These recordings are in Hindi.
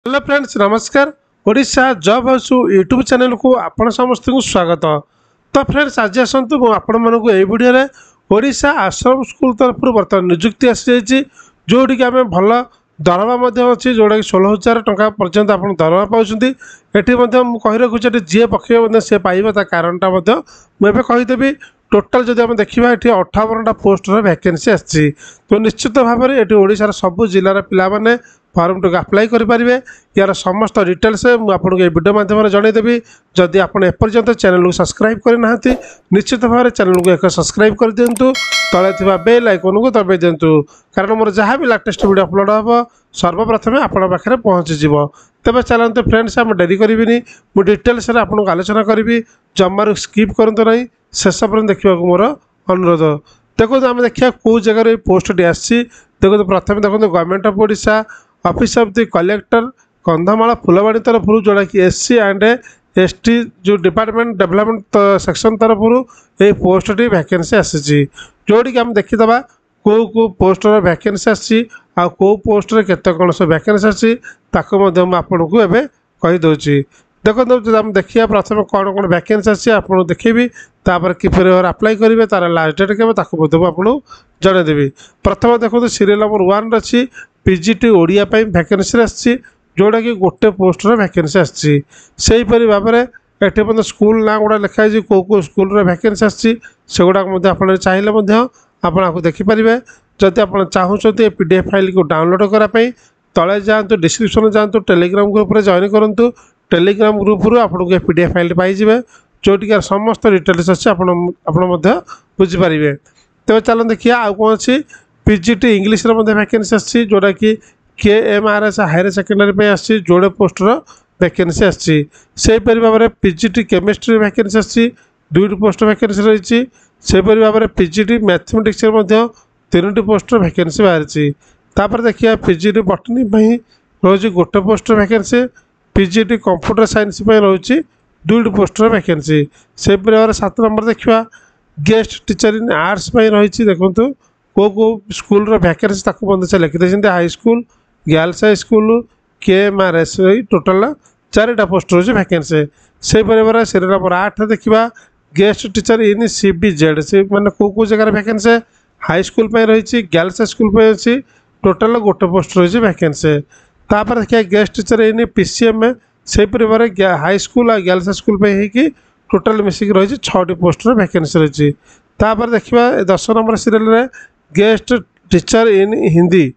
हेलो फ्रेंड्स नमस्कार। Odisha job house YouTube channel को आपण समस्त को स्वागत। तो फ्रेंड्स आज आसतु आपण मानक ये वीडियो रे ओडिशा आश्रम स्कूल तरफ बर्तमान नियुक्ति आसी जाइए जोटी कि आम भल दरमा अच्छी जोटा कि 16,000 टंका पर्यंत आप दरमा पाँच एटी कही रखुच्छे जी पकेब सी पाइब ता कारणटा मुझे कहीदेवी। टोटाल जब आम देखा ये 58टा पोस्टर वैकेंसी आसी तो निश्चित भाव में ये ओडिशार सबु जिलार पिलाने फॉर्म टू अप्लाई करेंगे। यार समस्त डिटेल्स मुझे वीडियो माध्यम जनईदेवी। जदि आप एपर्यंत चैनल को सब्सक्राइब करना निश्चित भाव में चैनल को एक सब्सक्राइब कर दिंतु तले थी बेल आइकन को दबाई दिंतु कारण मोर जहाँ भी लेटेस्ट वीडियो अपलोड हम सर्वप्रथम आपण पाखे पहुँचीज। तेज चलते फ्रेंड्स आम डेरी करी मुझे डिटेल्स आपको आलोचना करी जमार स्किप करूँ ना शेष पर्यटन देखा मोर अनुरोध। देखो आम देखा कौ जगार पोस्ट टी आसी देखो प्रथम देखो government of Odisha office of the collector Kandhamal Phulbani तरफ जोड़ा कि एससी एंड एसटी जो डिपार्टमेंट डेवलपमेंट सेक्शन तरफ ये पोस्ट टी वैकेंसी आसी जोड़ी आम देखीदे कौ पोस्टर वैकेंसी आसी आउ पोस्ट केते कौन सब वैकेंसी आसी आपन को एवं कहीदे। देखो आम देखिए प्रथम कौन कौन वैकेंसी आसी आपको देखेबी तापर किपर अप्लाई करेंगे तार लास्ट डेट के आपको जनईदेवी। प्रथम देखो सीरियल नंबर 1 अच्छी पीजीटी ओडिया वैकेंसी आसी जोटा कि गोटे पोस्टर वैकेंसी आसी सेहीपरि भाव में ये स्कूल ना गुड़ा लिखाई कौ स्कूल वैकेंसी आसी सेगुड़ा आप चाहिए आपको देखिपारे। जदि आप चाहते पीडीएफ फाइल को डाउनलोड करने तले जातु डिस्क्रिप्शन जातु टेलीग्राम ग्रुप में जॉइन करूँ। टेलीग्राम ग्रुप रू आपको पीडीएफ फाइल पाइबे जोटिक समस्त डिटेल्स अच्छे बुझीपारे। तेज चलो देखिए आउ कौन अच्छी पीजीटी इंग्लीश वैकेंसी आसी जोटा कि केएमआरएस हायर सेकेंडरी आसी जोड़े पोस्टर वैकेंसी आसी सेहीपरि भाव में पीजीटी केमिस्ट्री वैकेंसी आसी 2टी पोस्ट वैकेंसी रही। सेहीपरि भाव में पीजीटी मैथमेटिक्स 3टी पोस्ट वैकेंसी बाहरी। तापर देखिए पीजीटी बटनी रही गोटे post vacancy PGT computer science रही 2टी पोस्ट वैकेंसी। से भाव में 7 नंबर देखा गेस्ट टीचर इन आर्ट्स रही। देखो कौ स्कूल वैकेंसी ताकू लिखिदे high school girls high school KMRS total 4टा पोस्ट रही वैकेंसी। से भाव सीरियल नंबर 8 देखा गेस्ट टीचर इन सीबीजेड से मैंने कौ जगह वैकेंसी हाई स्कूल रही गर्ल्स हाई स्कूल अच्छी टोटाल गोटे पोस्ट रही वैकेंसी। तापर देखिए गेस्ट टीचर इन पीसीएम से हाई स्कूल और गर्ल्स हाई स्कूल होगी टोटाल मिसिक रही 6टी पोस्ट वैकेंसी रही। तापर देखा 10 number serial guest teacher in Hindi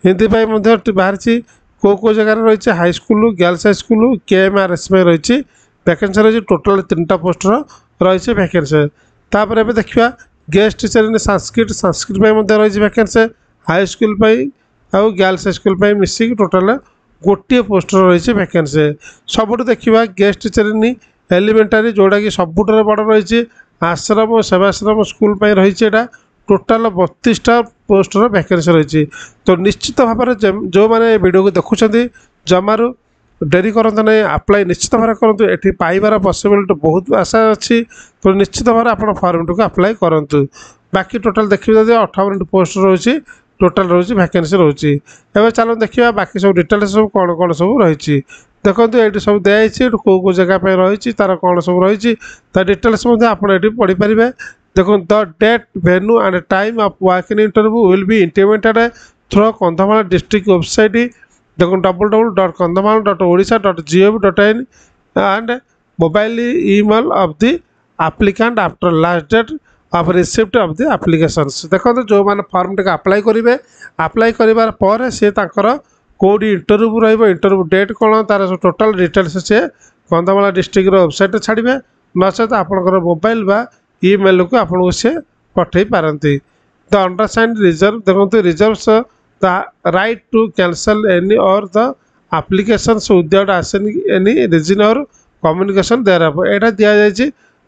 Hindi बाहरी कौ जगह रही high school girls high school KMRS रही वैकेंसी रही टोटाल 3टा पोस्टर रही वैकेंसी। तापर एवं देखा गेस्ट टीचर इन संस्कृत रही वैकेंसी हाई स्कूल आउ गर्ल्स हाई स्कूल मिसिक टोटाल गोटे पोस्टर रही वैकेंसी। सबुठ देखा गेस्ट टीचर इन एलिमेंटारी जोड़ा कि सबुठ बड़ रही आश्रम और सेवाश्रम स्कूल रही टोटाल 32टा पोस्टर वैकेंसी रही। तो निश्चित भाव में जो मैंने वीडियो को देखुं जमारू डेरी करते ना अप्लाई निश्चित भाव करूँ ये पाइबार पसिबिलिटी बहुत आशा अच्छी। तो निश्चित भाव आप फॉर्म टी अप्लाई करूँ। बाकी टोटाल देखिए 58टी पोस्ट रही टोटाल रही वैकेंसी रही। एवं चलो देखिए बाकी सब डिटेल्स सब कौन कौन सब रही देखो ये सब दिखाई कौ जगह रही तार कौन सब रही डिटेल्स आप पढ़ी पारे। देखो the date venue and time of walk in interview will be intimated through Kandhamal district website देखो www.kandhamal.odisha.gov.in and mobile email of the applicant after last date of receipt of the applications। देखो जो मैंने फॉर्म टी अप्लाई करेंगे अप्लाई करार पर सी कौटी इंटरव्यू इंटरव्यू डेट कौन तार टोटाल डिटेल्स से कंधमाल डिस्ट्रिक्ट वेबसाइट छाड़े नचेत आपंकर मोबाइल बा ईमेल को आपको सी पठे पारती। द अंडरसाइंड रिजर्व देखो reserves the right to cancel any or the applications without asking any reason or communication thereof एटा दिया जाए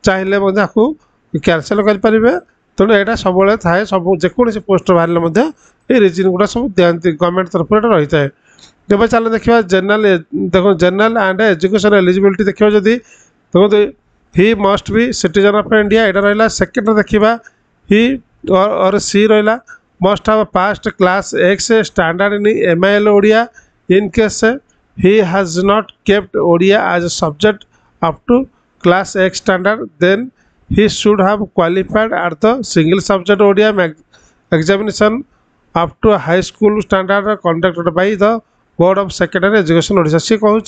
चाहिए आपको कैंसल करेंगे। तेणु यहाँ सब थाए सब जेकोसी पोस्ट बाहर ये रिजन गुड़ा सब दिखाती गवर्नमेंट तरफ रही है। जब चलो देखा जनरल देखो जनरल एंड एजुकेशन एलिजिबिलिटी देखा जदि देखो he must be citizen of India यहाँ रहा। सेकेंड देखा ही और सी रहा must have passed class X standard in MIL Odia in case he has not kept Odia as a subject up to class X standard, then he should have qualified at the single subject Odia examination up to high school standard conducted by the board of secondary education Odisha सी कहूँ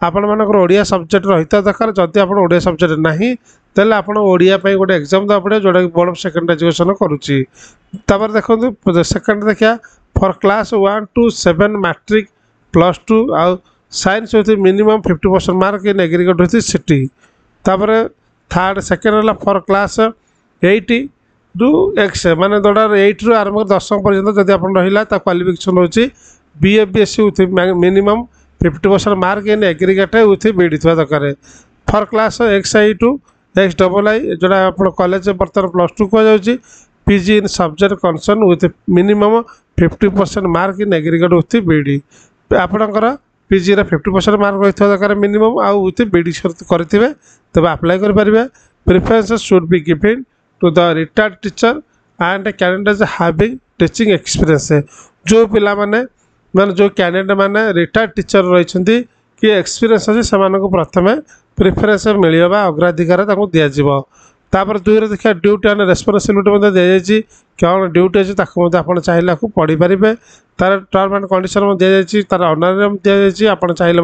आपण मानकर ओडिया सब्जेक्ट रही दरकार जदि आप ओडिया सब्जेक्ट नहीं तेल आप ओडिया गोटे एग्जाम देवा पड़े जोटा कि बोर्ड ऑफ सेकेंडरी एजुकेशन करुच्ची देखो सेकेंड देखिए फॉर क्लास 1 to 7 मैट्रिक +2 आउ साइंस होती मिनिमम 50% मार्क इन एग्रीगेट होती सिटी थर्ड सेकेंड है फॉर क्लास 8 to X माने जोड़ा 8 रु आरंभ 10 पर्यंत जदि आप रहा क्वालिफिकेशन होची BFBSc with minimum 50% mark in aggregate with BD थोड़ा दरकार for class XI to XII जोड़ा आप कॉलेज बर्तमान +2 कहुच्छी PG in subject concern with minimum 50% mark in aggregate with BD आपणकर PG 50% मार्क रही दरकार मिनिमम आउ विथ BD करेंगे तब अप्लाई करेंगे preference should be given to the retired teacher and candidates having teaching experience जो पिला माने जो कैंडिडेट माने रिटायर्ड टीचर रही कि एक्सपीरियंस अच्छे से प्रथम प्रिफरेंस मिलवा अग्राधिकार दि जापर दुई देखिए ड्यूटी एंड रेस्पॉन्सिबिलिटी दी जाए कौन ड्यूटी अच्छे आप चाहिए पढ़ी पारे तार टर्म एंड कंडीशन दी जाए तार ऑनरेरियम दी जाए आप चाहिए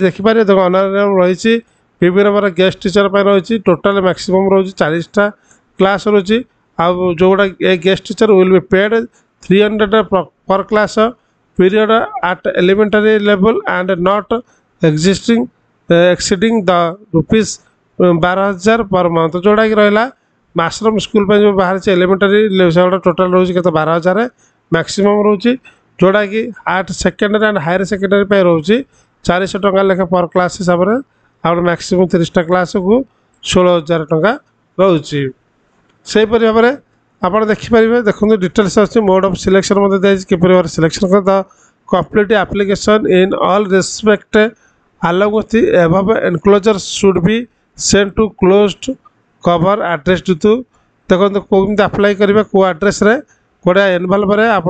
देखिपारे देखो ऑनरेरियम रही विभिन्न प्रकार गेस्ट टीचर रही टोटाल मैक्सिमम रही 40टा क्लास रही जोड़ा a guest teacher will be paid 300 per class period at elementary level and not existing exceeding the rupees 12,000 per month जोड़ा कि रहा आश्रम स्कूल जो बाहर से एलिमेंटारी से टोटाल रोचे 12,000 मैक्सिमम रोचे जोड़ा कि at secondary and higher secondary रोचे 400 टंका लेखा पर क्लास हिसाब से आप मैक्सिमम 30टा क्लास को 16,000 टंका रोचे से भाव में आप देखिपारे देखो डिटेल्स अच्छे मोड ऑफ सिलेक्शन किपर सिलेक्शन कर the complete application in all respect along with the above enclosure should be sent to closed cover address to देखो कौन अप्लाई करेंगे कौ आड्रेस गोटे एनवल्व आप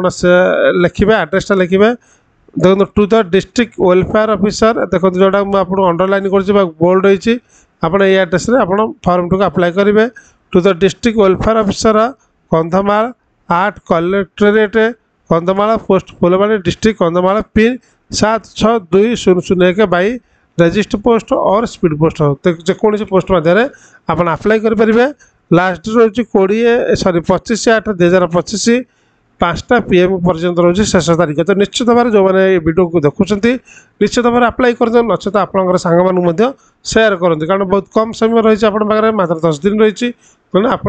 लिखे आड्रेसटा लिखे देखो to the district welfare officer देखो जोटा मुझे अंडरलाइन कर बोल्ड होती ये आड्रेस फॉर्म टू अप्लाई करेंगे to the district welfare officer Kandhamal at collectorate Kandhamal post Phulbani district Kandhamal pin 762001 by register post और स्पीड पोस्ट जेकोसी पोस्ट मध्य आप अप्लाई करेंगे लास्ट रोचे 25/8/2025 5टा PM पर्यंत रोचे शेष तारीख तो निश्चित भाव जो मैंने वीडियो को देखुं निश्चित भाव अप्लाई कर नचेत आपंकर सांग सेयार करते कारण बहुत कम समय रही है मात्र 10 दिन रही तेना आप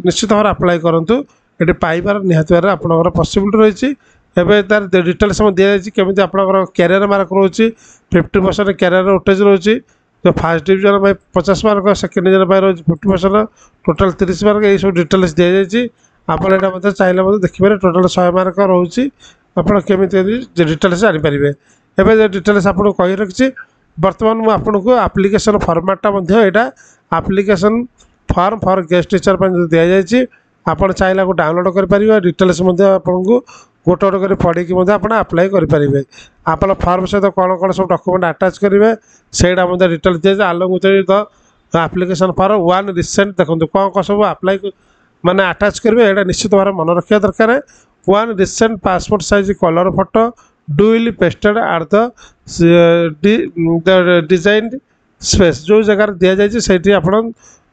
निश्चित भाव अप्लाई करूँ ये पाइबार निहाती भाव आपंकर पसिबिलिटी रही एवं तार डिटेल्स दी जाए केमी आप कैरियर मार्क रोचे 50% कैरियर ओटेज रोचे जो fast division 50 mark second division रोचे 50% टोटाल 30 मार्क ये सब डिटेल्स दी जाए आपड़ा चाहिए देखिए टोटाल 100 मार्क रोचे आपमी डिटेल्स जानीपारे एवं डिटेल्स आपको कही रखी बर्तमान मुझे आप्लिकेसन फर्माटा यहाँ application form for guest teacher दि जाए आप चाहिए डाउनलोड करेंगे डिटेल्स आपको गोटे गोटे कर पढ़ी आप अप्लाई करेंगे आप फॉर्म सहित कौन कौन सब डॉक्यूमेंट अटैच करेंगे से डिटेल्स दिए जाए along with the application for one recent देखो कौन कौन सब अप्लाई माने अटैच करेंगे यहाँ निश्चित भाव मन रखा दरकार one recent passport size colour photo duly pasted are the design space जो जगार दि जाए आप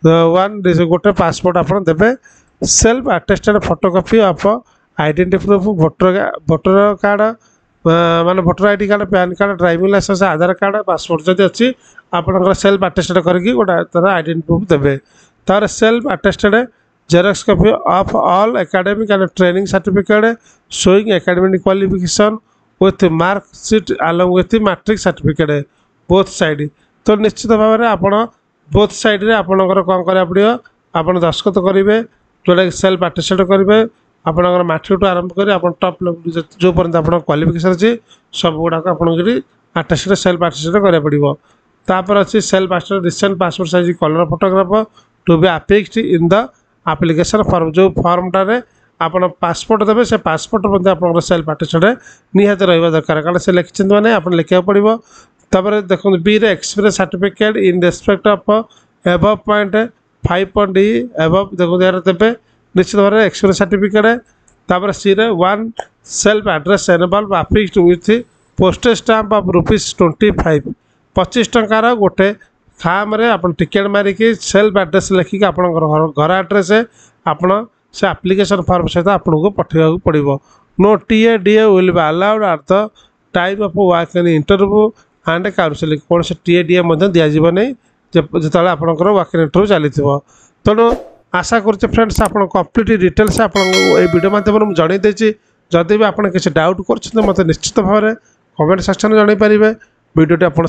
वन गोटे पासपोर्ट आप देवे self attested photocopy of identity proof voter card माने voter ID card PAN card driving licence Aadhaar card passport जब अच्छी आपंकर सेल्फ अटेस्टेड करके गोटे तरह आइडेंटिटी प्रूफ देवे तार self attested xerox copy of all academic and training certificate showing academic qualification with mark sheet along with matric certificate both side तो निश्चित भाव में आप बोथ साइड रे आपंकर कौन करा पड़ो आप दस्खत करेंगे जोटा कि सेल्फ अटेस्टेड करेंगे आपंकर मैट्रिक आरंभ कर टॉप लेवल जो पर्यंत आप क्वालिफिकेशन अच्छी सब गुड़ाक आप अटेस्टेड सेल्फ अटेस्टेड करा पड़ो तापर अच्छी self attested recent passport size colour photograph to be affixed in the application form जो फॉर्मटारे ଆପଣ ପାସପୋର୍ଟ ଦେବେ ସେ ପାସପୋର୍ଟ ମଧ୍ୟ ଆପଣଙ୍କର ସେଲ୍ଫ ଆଟେଷ୍ଟେଡ଼ ନିହାତି ରହିବା ଦରକାର କାରଣ ସେ ଲେଖିଛନ୍ତି ମାନେ ଆପଣ ଲେଖିବାକୁ ପଡ଼ିବ। ତାପରେ ଦେଖନ୍ତୁ ବିରେ experience certificate in respect of ଏଭଭ୍ ପଏଣ୍ଟ 5.e ଏଭଭ୍ ଦେଖନ୍ତୁ ଏହାର ଦେବେ ନିଶ୍ଚିତ ଭାବରେ ଏକ୍ସପିରିଏନ୍ସ ସାର୍ଟିଫିକେଟ୍। ତାପରେ ସିରେ 1 self address envelope affixed with postage stamp of ₹25 25 ଟଙ୍କାର ଗୋଟେ ଖାମରେ ଆପଣ ଟିକେଟ୍ ମାରିକି ସେଲ୍ଫ ଆଡ୍ରେସ୍ ଲେଖିକି ଆପଣଙ୍କର ଘର ଆଡ୍ରେସ୍ ଆପଣ ସେ ଆପ୍ଲିକେସନ୍ ଫର୍ମ ସହିତ ଆପଣଙ୍କୁ ପଠାଇବାକୁ ପଡ଼ିବ। No TA DA will be allowed at the time of work in interview and counselling कौन से टीए डीए दिज्व नहीं जो आपंकर वर्क इन इंटरव्यू चली तेणु आशा करुचे फ्रेंड्स आप कंप्लीट डिटेल्स आप वीडियो माध्यम जनईदे जदि भी आप किसी डाउट कर मत निश्चित भाव में कमेंट सेक्शन में जनईपारे वीडियो आप